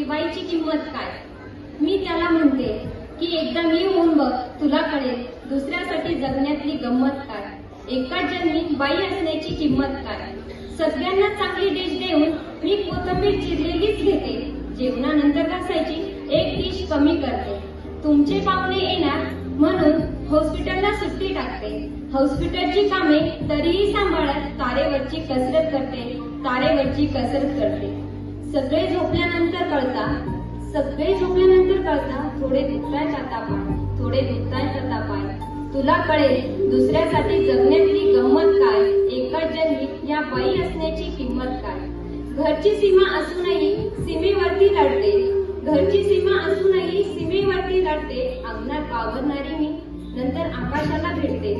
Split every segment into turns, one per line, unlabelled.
बाईची किंमत काय। मी त्याला म्हणते की एकदा मी होऊन बघ, तुला कळेल दुसऱ्यासाठी जगण्यातली गंमत काय। एकाच जन्मी बाई असण्याची किंमत काय। सगळ्यांना चांगली डिश देऊन मी कोथिंबीर चिरलेलीच घेते, जेवणानंतर घासायची एक डिश कमी करते। तुमचे पाहुणे येणार म्हणून हॉस्पिटलला सुट्टी टाकते, हॉस्पिटलची कामे तरीही सांभाळत तारेवरची कसरत करते। सगळे झोपल्यानंतर कळता थोडे दुखतायत आता पाय, तुला कळेल दुसऱ्यासाठी जगण्यातली गंमत काय। एकाच जन्मी या बाई असण्याची किंमत काय। घरची सीमा असूनही सीमेवरती लढते, अंगणात वावरणारी मी नंतर आकाशाला भेटते।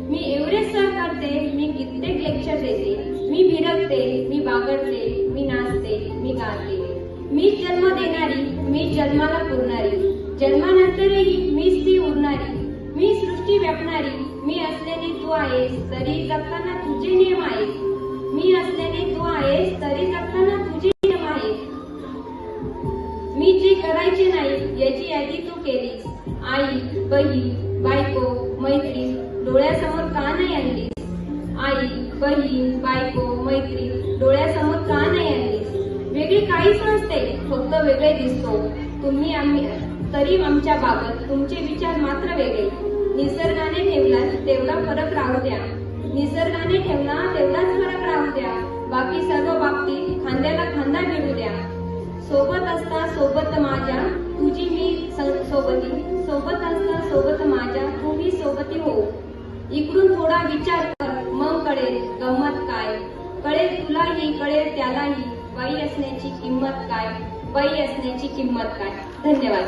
मी एव्हरेस्ट सर करते, मी कित्येक लेक्चर देते, मी भिरकते, मी बागडते, मी नाचते, मी गाते। मीच जन्म देणारी, मीच जन्माला पुरणारी, जन्मानंतरही मीच ती उरणारी। मी सृष्टी व्यापणारी, मी असलेली तू आहेस तरी जगताना तुझे नियम आहेत। मी जे करायचे नाही याची यादी तू केलीस। आई, बहीण, बायको, मैत्रीण डोळ्यासमोर का नाही आणलीस। वेगळी काहीच नसते, फक्त वेगळे दिसतो तुम्ही तरी आमच्या बाबत तुमचे विचार मात्र वेगळे। निसर्गाने ठेवला तेवढाच फरक राहू द्या, बाकी सर्व बाबतीत खांद्याला खांदा भिडू द्या। सोबत असता सोबत माझ्या तुझी मी सोबती हो। इकडून थोडा विचार कर, मग कळेल गंमत काय। कळेल तुलाही, कळेल त्यालाही बाई असण्याची किंमत काय। धन्यवाद।